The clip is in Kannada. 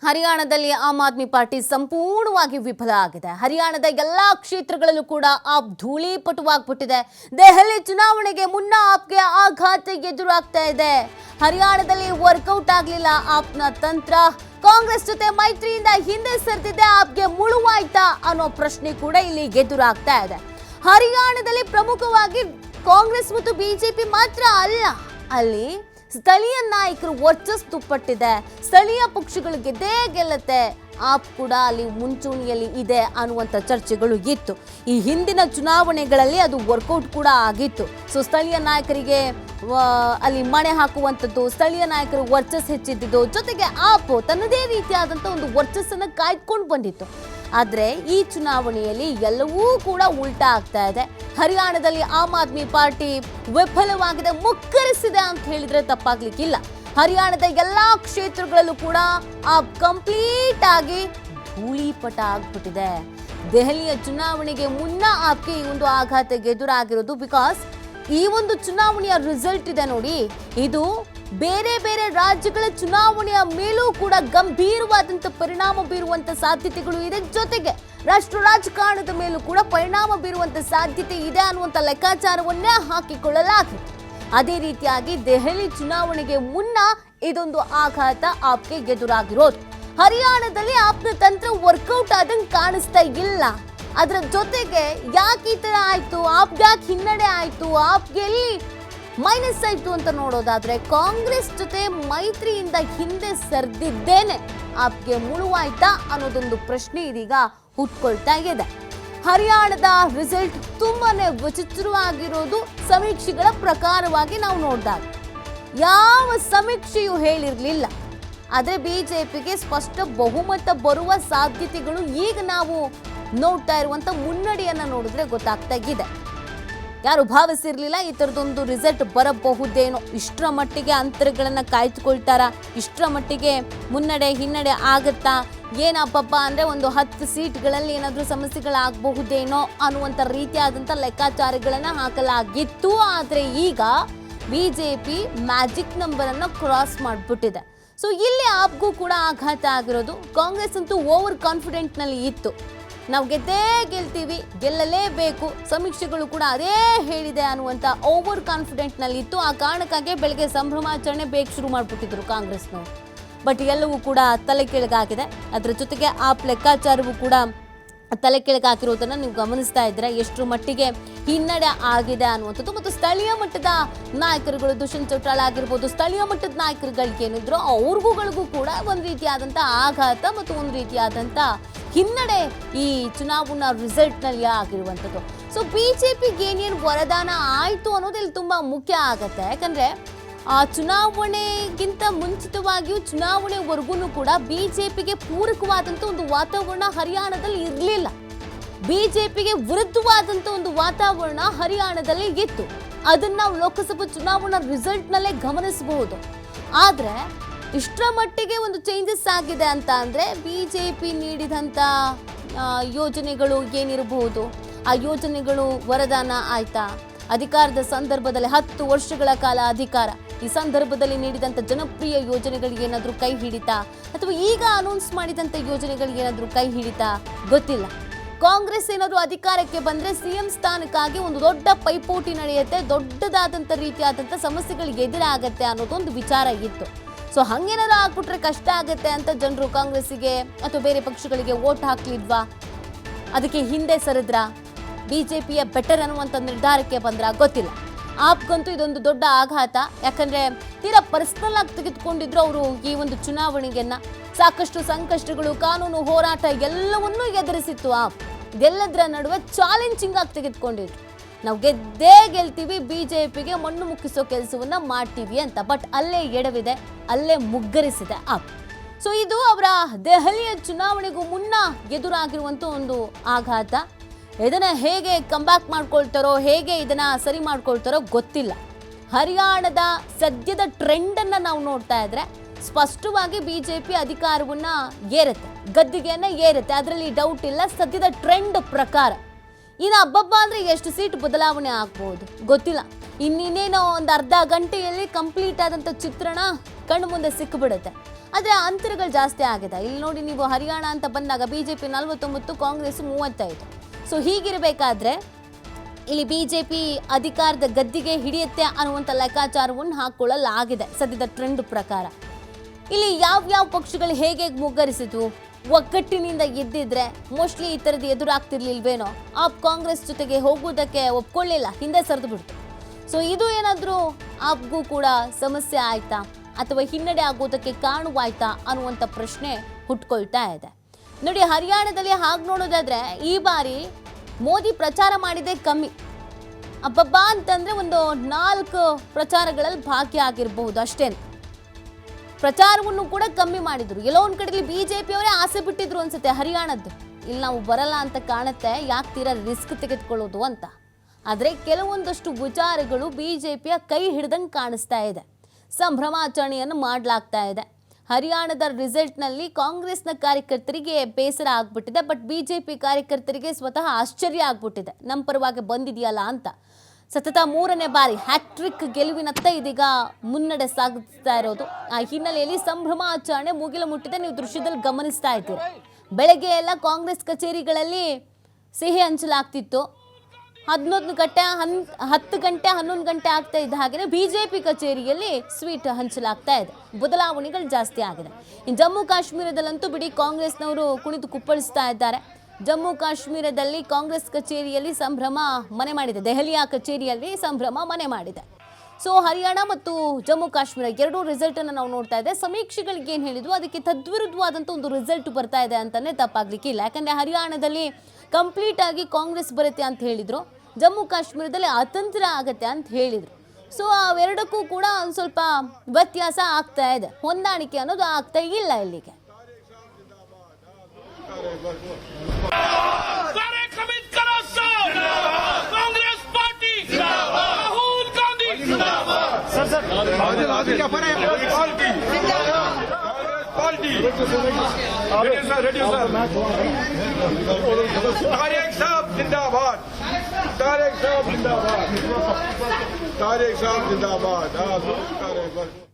ಹರಿಯಾಣದಲ್ಲಿ ಆಮ್ ಆದ್ಮಿ ಪಾರ್ಟಿ ಸಂಪೂರ್ಣವಾಗಿ ವಿಫಲ ಆಗಿದೆ. ಹರಿಯಾಣದ ಎಲ್ಲಾ ಕ್ಷೇತ್ರಗಳಲ್ಲೂ ಕೂಡ ಆಪ್ ಧೂಳೀಪಟುವಾಗ್ಬಿಟ್ಟಿದೆ. ದೆಹಲಿ ಚುನಾವಣೆಗೆ ಮುನ್ನ ಆಪ್ಗೆ ಆಘಾತ ಎದುರಾಗ್ತಾ ಇದೆ. ಹರಿಯಾಣದಲ್ಲಿ ವರ್ಕೌಟ್ ಆಗಲಿಲ್ಲ ಆಪ್ನ ತಂತ್ರ. ಕಾಂಗ್ರೆಸ್ ಜೊತೆ ಮೈತ್ರಿಯಿಂದ ಹಿಂದೆ ಸರಿದಿದೆ, ಆಪ್ಗೆ ಮುಳುವಾಯ್ತಾ ಅನ್ನೋ ಪ್ರಶ್ನೆ ಕೂಡ ಇಲ್ಲಿ ಎದುರಾಗ್ತಾ ಇದೆ. ಹರಿಯಾಣದಲ್ಲಿ ಪ್ರಮುಖವಾಗಿ ಕಾಂಗ್ರೆಸ್ ಮತ್ತು ಬಿಜೆಪಿ ಮಾತ್ರ ಅಲ್ಲ, ಅಲ್ಲಿ ಸ್ಥಳೀಯ ನಾಯಕರು ವರ್ಚಸ್ಸು ತುಪ್ಪಟ್ಟಿದೆ. ಸ್ಥಳೀಯ ಪಕ್ಷಗಳು ಗೆದ್ದೇ ಗೆಲ್ಲುತ್ತೆ, ಆಪ್ ಕೂಡ ಅಲ್ಲಿ ಮುಂಚೂಣಿಯಲ್ಲಿ ಇದೆ ಅನ್ನುವಂಥ ಚರ್ಚೆಗಳು ಇತ್ತು. ಈ ಹಿಂದಿನ ಚುನಾವಣೆಗಳಲ್ಲಿ ಅದು ವರ್ಕೌಟ್ ಕೂಡ ಆಗಿತ್ತು. ಸೊ ಸ್ಥಳೀಯ ನಾಯಕರಿಗೆ ಅಲ್ಲಿ ಮಣೆ ಹಾಕುವಂಥದ್ದು, ಸ್ಥಳೀಯ ನಾಯಕರು ವರ್ಚಸ್ಸು ಹೆಚ್ಚಿದ್ದು, ಜೊತೆಗೆ ಆಪ್ ತನ್ನದೇ ರೀತಿಯಾದಂಥ ಒಂದು ವರ್ಚಸ್ಸನ್ನು ಕಾಯ್ದುಕೊಂಡು ಬಂದಿತ್ತು. ಆದರೆ ಈ ಚುನಾವಣೆಯಲ್ಲಿ ಎಲ್ಲವೂ ಕೂಡ ಉಲ್ಟಾ ಆಗ್ತಾ ಇದೆ. ಹರಿಯಾಣದಲ್ಲಿ ಆಮ್ ಆದ್ಮಿ ಪಾರ್ಟಿ ವಿಫಲವಾಗಿದೆ, ಮುಕ್ಕರಿಸಿದೆ ಅಂತ ಹೇಳಿದ್ರೆ ತಪ್ಪಾಗ್ಲಿಕ್ಕಿಲ್ಲ. ಹರಿಯಾಣದ ಎಲ್ಲಾ ಕ್ಷೇತ್ರಗಳಲ್ಲೂ ಕೂಡ ಆಪ್ ಕಂಪ್ಲೀಟ್ ಆಗಿ ಧೂಳೀಪಟ ಆಗ್ಬಿಟ್ಟಿದೆ. ದೆಹಲಿಯ ಚುನಾವಣೆಗೆ ಮುನ್ನ ಆಪ್ಗೆ ಈ ಒಂದು ಆಘಾತ ಎದುರಾಗಿರೋದು. ಬಿಕಾಸ್ ಈ ಒಂದು ಚುನಾವಣೆಯ ರಿಸಲ್ಟ್ ಇದೆ ನೋಡಿ, ಇದು ಬೇರೆ ಬೇರೆ ರಾಜ್ಯಗಳ ಚುನಾವಣೆಯ ಮೇಲೂ ಕೂಡ ಗಂಭೀರವಾದಂಥ ಪರಿಣಾಮ ಬೀರುವಂಥ ಸಾಧ್ಯತೆಗಳು ಇದೆ. ಜೊತೆಗೆ ರಾಷ್ಟ್ರ ರಾಜಕಾರಣದ ಮೇಲೂ ಕೂಡ ಪರಿಣಾಮ ಬೀರುವಂಥ ಸಾಧ್ಯತೆ ಇದೆ ಅನ್ನುವಂಥ ಲೆಕ್ಕಾಚಾರವನ್ನೇ ಹಾಕಿಕೊಳ್ಳಲಾಗಿದೆ. ಅದೇ ರೀತಿಯಾಗಿ ದೆಹಲಿ ಚುನಾವಣೆಗೆ ಮುನ್ನ ಇದೊಂದು ಆಘಾತ ಆಪ್ಗೆ ಎದುರಾಗಿರೋದು. ಹರಿಯಾಣದಲ್ಲಿ ಆಪ್ನ ತಂತ್ರ ವರ್ಕೌಟ್ ಆದಂಗೆ ಕಾಣಿಸ್ತಾ ಇಲ್ಲ. ಅದರ ಜೊತೆಗೆ ಯಾಕೆ ಈ ಥರ ಆಯಿತು, ಆಪ್ಗೆ ಯಾಕೆ ಹಿನ್ನಡೆ ಆಯಿತು, ಆಪ್ಗೆ ಎಲ್ಲಿ ಮೈನಸ್ ಆಯಿತು ಅಂತ ನೋಡೋದಾದ್ರೆ, ಕಾಂಗ್ರೆಸ್ ಜೊತೆ ಮೈತ್ರಿಯಿಂದ ಹಿಂದೆ ಸರಿದಿದ್ದೇನೆ ಆಪ್ಗೆ ಮುಳುವಾಯ್ತಾ ಅನ್ನೋದೊಂದು ಪ್ರಶ್ನೆ ಇದೀಗ ಹುಟ್ಕೊಳ್ತಾ ಇದೆ. ಹರಿಯಾಣದ ರಿಸಲ್ಟ್ ತುಂಬಾನೇ ವಿಚಿತ್ರವಾಗಿರೋದು ಸಮೀಕ್ಷೆಗಳ ಪ್ರಕಾರವಾಗಿ ನಾವು ನೋಡಿದಾಗ ಯಾವ ಸಮೀಕ್ಷೆಯೂ ಹೇಳಿರಲಿಲ್ಲ. ಆದರೆ ಬಿಜೆಪಿಗೆ ಸ್ಪಷ್ಟ ಬಹುಮತ ಬರುವ ಸಾಧ್ಯತೆಗಳು ಈಗ ನಾವು ನೋಡ್ತಾ ಇರುವಂಥ ಮುನ್ನಡೆಯನ್ನು ನೋಡಿದ್ರೆ ಗೊತ್ತಾಗ್ತಾ ಇದೆ. ಯಾರು ಭಾವಿಸಿರ್ಲಿಲ್ಲ ಈ ಥರದೊಂದು ರಿಸಲ್ಟ್ ಬರಬಹುದೇನೋ, ಇಷ್ಟರ ಮಟ್ಟಿಗೆ ಅಂತರಗಳನ್ನು ಕಾಯ್ದುಕೊಳ್ತಾರ, ಇಷ್ಟರ ಮಟ್ಟಿಗೆ ಮುನ್ನಡೆ ಹಿನ್ನಡೆ ಆಗುತ್ತಾ, ಏನಪ್ಪಪ್ಪ ಅಂದರೆ ಒಂದು 10 ಸೀಟ್ಗಳಲ್ಲಿ ಏನಾದರೂ ಸಮಸ್ಯೆಗಳಾಗಬಹುದೇನೋ ಅನ್ನುವಂಥ ರೀತಿಯಾದಂಥ ಲೆಕ್ಕಾಚಾರಗಳನ್ನು ಹಾಕಲಾಗಿತ್ತು. ಆದರೆ ಈಗ ಬಿಜೆಪಿ ಮ್ಯಾಜಿಕ್ ನಂಬರನ್ನು ಕ್ರಾಸ್ ಮಾಡಿಬಿಟ್ಟಿದೆ. ಸೊ ಇಲ್ಲಿ ಆಪ್ಗೂ ಕೂಡ ಆಘಾತ ಆಗಿರೋದು. ಕಾಂಗ್ರೆಸ್ ಅಂತೂ ಓವರ್ ಕಾನ್ಫಿಡೆಂಟ್ನಲ್ಲಿ ಇತ್ತು, ನಾವು ಗೆದ್ದೇ ಗೆಲ್ತೀವಿ, ಗೆಲ್ಲಲೇಬೇಕು, ಸಮೀಕ್ಷೆಗಳು ಕೂಡ ಅದೇ ಹೇಳಿದೆ ಅನ್ನುವಂಥ ಓವರ್ ಕಾನ್ಫಿಡೆಂಟ್ನಲ್ಲಿ ಇತ್ತು. ಆ ಕಾರಣಕ್ಕಾಗಿ ಬೆಳಗ್ಗೆ ಸಂಭ್ರಮಾಚರಣೆ ಬೇಗ ಶುರು ಮಾಡಿಬಿಟ್ಟಿದ್ರು ಕಾಂಗ್ರೆಸ್ನವರು. ಬಟ್ ಎಲ್ಲವೂ ಕೂಡ ತಲೆ ಕೆಳಗಾಗಿದೆ. ಅದರ ಜೊತೆಗೆ ಆಪ್ ಲೆಕ್ಕಾಚಾರವೂ ಕೂಡ ತಲೆ ಕೆಳಗಾಕಿರೋದನ್ನು ನೀವು ಗಮನಿಸ್ತಾ ಇದ್ರೆ ಎಷ್ಟರ ಮಟ್ಟಿಗೆ ಹಿನ್ನಡೆ ಆಗಿದೆ ಅನ್ನುವಂಥದ್ದು. ಮತ್ತು ಸ್ಥಳೀಯ ಮಟ್ಟದ ನಾಯಕರುಗಳು, ದುಷ್ಯಂತ್ ಚೌಟಾಲ ಆಗಿರ್ಬೋದು, ಸ್ಥಳೀಯ ಮಟ್ಟದ ನಾಯಕರುಗಳಿಗೆ ಏನಿದ್ರು ಅವ್ರಿಗೂ ಕೂಡ ಒಂದು ರೀತಿಯಾದಂಥ ಆಘಾತ ಮತ್ತು ಒಂದು ರೀತಿಯಾದಂಥ ಹಿನ್ನಡೆ ಈ ಚುನಾವಣಾ ರಿಸಲ್ಟ್ನಲ್ಲಿ ಆಗಿರುವಂಥದ್ದು. ಸೊ ಬಿಜೆಪಿಗೆ ಏನೇನು ವರದಾನ ಆಯಿತು ಅನ್ನೋದು ಇಲ್ಲಿ ತುಂಬ ಮುಖ್ಯ ಆಗುತ್ತೆ. ಯಾಕಂದರೆ ಆ ಚುನಾವಣೆಗಿಂತ ಮುಂಚಿತವಾಗಿಯೂ ಚುನಾವಣೆವರೆಗೂ ಕೂಡ ಬಿಜೆಪಿಗೆ ಪೂರಕವಾದಂಥ ಒಂದು ವಾತಾವರಣ ಹರಿಯಾಣದಲ್ಲಿ ಇರಲಿಲ್ಲ. ಬಿಜೆಪಿಗೆ ವಿರುದ್ಧವಾದಂಥ ಒಂದು ವಾತಾವರಣ ಹರಿಯಾಣದಲ್ಲಿ ಇತ್ತು. ಅದನ್ನು ನಾವು ಲೋಕಸಭಾ ಚುನಾವಣಾ ರಿಸಲ್ಟ್ನಲ್ಲೇ ಗಮನಿಸಬಹುದು. ಆದರೆ ಇಷ್ಟರ ಮಟ್ಟಿಗೆ ಒಂದು ಚೇಂಜಸ್ ಆಗಿದೆ ಅಂತ ಅಂದರೆ ಬಿಜೆಪಿ ನೀಡಿದಂಥ ಯೋಜನೆಗಳು ಏನಿರಬಹುದು, ಆ ಯೋಜನೆಗಳು ವರದಾನ ಆಯ್ತಾ? ಅಧಿಕಾರದ ಸಂದರ್ಭದಲ್ಲಿ 10 ವರ್ಷಗಳ ಕಾಲ ಅಧಿಕಾರ, ಈ ಸಂದರ್ಭದಲ್ಲಿ ನೀಡಿದಂಥ ಜನಪ್ರಿಯ ಯೋಜನೆಗಳಿಗೆ ಏನಾದರೂ ಕೈ ಹಿಡಿತಾ, ಅಥವಾ ಈಗ ಅನೌನ್ಸ್ ಮಾಡಿದಂಥ ಯೋಜನೆಗಳಿಗೆ ಏನಾದರೂ ಕೈ ಹಿಡಿತಾ ಗೊತ್ತಿಲ್ಲ. ಕಾಂಗ್ರೆಸ್ ಏನಾದರೂ ಅಧಿಕಾರಕ್ಕೆ ಬಂದರೆ ಸಿಎಂ ಸ್ಥಾನಕ್ಕಾಗಿ ಒಂದು ದೊಡ್ಡ ಪೈಪೋಟಿ ನಡೆಯುತ್ತೆ, ದೊಡ್ಡದಾದಂಥ ರೀತಿಯಾದಂಥ ಸಮಸ್ಯೆಗಳಿಗೆ ಎದುರಾಗತ್ತೆ ಅನ್ನೋದೊಂದು ವಿಚಾರ ಇತ್ತು. ಸೊ ಹಂಗೇನಾದ್ರು ಆಗ್ಬಿಟ್ರೆ ಕಷ್ಟ ಆಗುತ್ತೆ ಅಂತ ಜನರು ಕಾಂಗ್ರೆಸ್ಸಿಗೆ ಅಥವಾ ಬೇರೆ ಪಕ್ಷಗಳಿಗೆ ವೋಟ್ ಹಾಕ್ಲಿದ್ವಾ? ಅದಕ್ಕೆ ಹಿಂದೆ ಸರಿದ್ರಾ? ಬಿಜೆಪಿಯ ಬೆಟರ್ ಅನ್ನುವಂಥ ನಿರ್ಧಾರಕ್ಕೆ ಬಂದ್ರ? ಗೊತ್ತಿಲ್ಲ. ಆಪ್ಗಂತೂ ಇದೊಂದು ದೊಡ್ಡ ಆಘಾತ. ಯಾಕಂದರೆ ತೀರಾ ಪರ್ಸನಲ್ ಆಗಿ ತೆಗೆದುಕೊಂಡಿದ್ರು ಅವರು ಈ ಒಂದು ಚುನಾವಣೆಯನ್ನ. ಸಾಕಷ್ಟು ಸಂಕಷ್ಟಗಳು, ಕಾನೂನು ಹೋರಾಟ ಎಲ್ಲವನ್ನೂ ಎದುರಿಸಿತ್ತು ಆಪ್. ಇದೆಲ್ಲದರ ನಡುವೆ ಚಾಲೆಂಜಿಂಗ್ ಆಗಿ ತೆಗೆದುಕೊಂಡಿದ್ರು, ನಾವು ಗೆದ್ದೇ ಗೆಲ್ತೀವಿ, ಬಿಜೆಪಿಗೆ ಮಣ್ಣು ಮುಕ್ಕಿಸೋ ಕೆಲಸವನ್ನ ಮಾಡ್ತೀವಿ ಅಂತ. ಬಟ್ ಅಲ್ಲೇ ಎಡವಿದೆ, ಅಲ್ಲೇ ಮುಗ್ಗರಿಸಿದೆ ಆಪ್. ಸೊ ಇದು ಅವರ ದೆಹಲಿಯ ಚುನಾವಣೆಗೂ ಮುನ್ನ ಎದುರಾಗಿರುವಂಥ ಒಂದು ಆಘಾತ. ಇದನ್ನ ಹೇಗೆ ಕಂಬ್ಯಾಕ್ ಮಾಡ್ಕೊಳ್ತಾರೋ, ಹೇಗೆ ಇದನ್ನ ಸರಿ ಮಾಡ್ಕೊಳ್ತಾರೋ ಗೊತ್ತಿಲ್ಲ. ಹರಿಯಾಣದ ಸದ್ಯದ ಟ್ರೆಂಡನ್ನು ನಾವು ನೋಡ್ತಾ ಇದ್ರೆ ಸ್ಪಷ್ಟವಾಗಿ ಬಿಜೆಪಿ ಅಧಿಕಾರವನ್ನ ಏರುತ್ತೆ, ಗದ್ದಿಗೆಯನ್ನ ಏರುತ್ತೆ, ಅದರಲ್ಲಿ ಡೌಟ್ ಇಲ್ಲ. ಸದ್ಯದ ಟ್ರೆಂಡ್ ಪ್ರಕಾರ ಇನ್ನು ಹಬ್ಬಬ್ಬ ಅಂದರೆ ಎಷ್ಟು ಸೀಟ್ ಬದಲಾವಣೆ ಆಗ್ಬೋದು ಗೊತ್ತಿಲ್ಲ. ಇನ್ನೇನೋ ಒಂದು ಅರ್ಧ ಗಂಟೆಯಲ್ಲಿ ಕಂಪ್ಲೀಟ್ ಆದಂಥ ಚಿತ್ರಣ ಕಣ್ಣು ಮುಂದೆ ಸಿಕ್ಕಿಬಿಡುತ್ತೆ. ಆದರೆ ಅಂತರಗಳು ಜಾಸ್ತಿ ಆಗಿದೆ. ಇಲ್ಲಿ ನೋಡಿ ನೀವು ಹರಿಯಾಣ ಅಂತ ಬಂದಾಗ ಬಿಜೆಪಿ 49, ಕಾಂಗ್ರೆಸ್ 35. ಸೊ ಹೀಗಿರಬೇಕಾದ್ರೆ ಇಲ್ಲಿ ಬಿಜೆಪಿ ಅಧಿಕಾರದ ಗದ್ದಿಗೆ ಹಿಡಿಯುತ್ತೆ ಅನ್ನುವಂಥ ಲೆಕ್ಕಾಚಾರವನ್ನು ಹಾಕೊಳ್ಳಲಾಗಿದೆ ಸದ್ಯದ ಟ್ರೆಂಡ್ ಪ್ರಕಾರ. ಇಲ್ಲಿ ಯಾವ ಪಕ್ಷಗಳು ಹೇಗೆ ಮುಗ್ಗರಿಸಿದ್ವು, ಒಗ್ಗಟ್ಟಿನಿಂದ ಎದ್ದಿದ್ರೆ ಮೋಸ್ಟ್ಲಿ ಈ ಥರದ್ದು ಎದುರಾಗ್ತಿರ್ಲಿಲ್ವೇನೋ. ಆಪ್ ಕಾಂಗ್ರೆಸ್ ಜೊತೆಗೆ ಹೋಗೋದಕ್ಕೆ ಒಪ್ಕೊಳ್ಳಿಲ್ಲ, ಹಿಂದೆ ಸರಿದು ಬಿಡ್ತು. ಸೊ ಇದು ಏನಾದರೂ ಆಪ್ಗೂ ಕೂಡ ಸಮಸ್ಯೆ ಆಯ್ತಾ ಅಥವಾ ಹಿನ್ನಡೆ ಆಗೋದಕ್ಕೆ ಕಾರಣವಾಯ್ತಾ ಅನ್ನುವಂಥ ಪ್ರಶ್ನೆ ಹುಟ್ಕೊಳ್ತಾ ಇದೆ. ನೋಡಿ, ಹರಿಯಾಣದಲ್ಲಿ ಹಾಗೆ ನೋಡೋದಾದ್ರೆ ಈ ಬಾರಿ ಮೋದಿ ಪ್ರಚಾರ ಮಾಡಿದೆ ಕಮ್ಮಿ. ಅಬ್ಬಬ್ಬಾ ಅಂತಂದ್ರೆ ಒಂದು 4 ಪ್ರಚಾರಗಳಲ್ಲಿ ಭಾಗಿಯಾಗಿರಬಹುದು ಅಷ್ಟೇನು. ಪ್ರಚಾರವನ್ನು ಕೂಡ ಕಮ್ಮಿ ಮಾಡಿದ್ರು. ಎಲ್ಲೋ ಒಂದ್ ಕಡೆಯಲ್ಲಿ ಬಿಜೆಪಿ ಅವರೇ ಆಸೆ ಬಿಟ್ಟಿದ್ರು ಅನ್ಸುತ್ತೆ ಹರಿಯಾಣದ್ದು. ಇಲ್ಲಿ ನಾವು ಬರಲ್ಲ ಅಂತ ಕಾಣುತ್ತೆ, ಯಾಕೆ ತೀರಾ ರಿಸ್ಕ್ ತೆಗೆದುಕೊಳ್ಳೋದು ಅಂತ. ಆದರೆ ಕೆಲವೊಂದಷ್ಟು ವಿಚಾರಗಳು ಬಿಜೆಪಿಯ ಕೈ ಹಿಡ್ದಂಗೆ ಕಾಣಿಸ್ತಾ ಇದೆ. ಸಂಭ್ರಮಾಚರಣೆಯನ್ನು ಮಾಡಲಾಗ್ತಾ ಇದೆ. ಹರಿಯಾಣದ ರಿಸಲ್ಟ್ನಲ್ಲಿ ಕಾಂಗ್ರೆಸ್ನ ಕಾರ್ಯಕರ್ತರಿಗೆ ಬೇಸರ ಆಗ್ಬಿಟ್ಟಿದೆ, ಬಟ್ ಬಿಜೆಪಿ ಕಾರ್ಯಕರ್ತರಿಗೆ ಸ್ವತಃ ಆಶ್ಚರ್ಯ ಆಗ್ಬಿಟ್ಟಿದೆ. ನಮ್ಮ ಪರವಾಗಿ ಬಂದಿದೆಯಲ್ಲ ಅಂತ. ಸತತ 3ನೇ ಬಾರಿ ಹ್ಯಾಟ್ರಿಕ್ ಗೆಲುವಿನತ್ತ ಇದೀಗ ಮುನ್ನಡೆ ಸಾಗಿಸ್ತಾ ಇರೋದು. ಆ ಹಿನ್ನೆಲೆಯಲ್ಲಿ ಸಂಭ್ರಮಾಚರಣೆ ಮುಗಿಲು ಮುಟ್ಟಿದೆ. ನೀವು ದೃಶ್ಯದಲ್ಲಿ ಗಮನಿಸ್ತಾ ಇದ್ದೀರಿ. ಬೆಳಗ್ಗೆ ಎಲ್ಲ ಕಾಂಗ್ರೆಸ್ ಕಚೇರಿಗಳಲ್ಲಿ ಸಿಹಿ ಹಂಚಲಾಗ್ತಿತ್ತು. 10 ಗಂಟೆ 11 ಗಂಟೆ ಆಗ್ತಾ ಇದ್ದ ಹಾಗೆ ಬಿಜೆಪಿ ಕಚೇರಿಯಲ್ಲಿ ಸ್ವೀಟ್ ಹಂಚಲಾಗ್ತಾ ಇದೆ. ಬದಲಾವಣೆಗಳು ಜಾಸ್ತಿ ಆಗಿದೆ. ಇನ್ನು ಜಮ್ಮು ಕಾಶ್ಮೀರದಲ್ಲಂತೂ ಬಿಡಿ, ಕಾಂಗ್ರೆಸ್ನವರು ಕುಣಿದು ಕುಪ್ಪಳಿಸ್ತಾ ಇದ್ದಾರೆ. ಜಮ್ಮು ಕಾಶ್ಮೀರದಲ್ಲಿ ಕಾಂಗ್ರೆಸ್ ಕಚೇರಿಯಲ್ಲಿ ಸಂಭ್ರಮ ಮನೆ ಮಾಡಿದೆ. ದೆಹಲಿಯ ಕಚೇರಿಯಲ್ಲಿ ಸಂಭ್ರಮ ಮನೆ ಮಾಡಿದೆ. ಸೊ ಹರಿಯಾಣ ಮತ್ತು ಜಮ್ಮು ಕಾಶ್ಮೀರ ಎರಡೂ ರಿಸಲ್ಟ್ ಅನ್ನು ನಾವು ನೋಡ್ತಾ ಇದ್ದೆ. ಸಮೀಕ್ಷೆಗಳಿಗೆ ಏನು ಹೇಳಿದ್ವು ಅದಕ್ಕೆ ತದ್ವಿರುದ್ಧವಾದಂಥ ಒಂದು ರಿಸಲ್ಟ್ ಬರ್ತಾ ಇದೆ ಅಂತಾನೆ ತಪ್ಪಾಗ್ಲಿಕ್ಕೆ ಇಲ್ಲ. ಯಾಕಂದ್ರೆ ಹರಿಯಾಣದಲ್ಲಿ ಕಂಪ್ಲೀಟ್ ಆಗಿ ಕಾಂಗ್ರೆಸ್ ಬರುತ್ತೆ ಅಂತ ಹೇಳಿದ್ರು, ಜಮ್ಮು ಕಾಶ್ಮೀರದಲ್ಲಿ ಅತಂತ್ರ ಆಗತ್ತೆ ಅಂತ ಹೇಳಿದ್ರು. ಸೊ ಅವೆರಡಕ್ಕೂ ಕೂಡ ಒಂದು ಸ್ವಲ್ಪ ವ್ಯತ್ಯಾಸ ಆಗ್ತಾ ಇದೆ. ಹೊಂದಾಣಿಕೆ ಅನ್ನೋದು ಆಗ್ತಾ ಇಲ್ಲ ಇಲ್ಲಿಗೆ. तारेक साहब जिंदाबाद।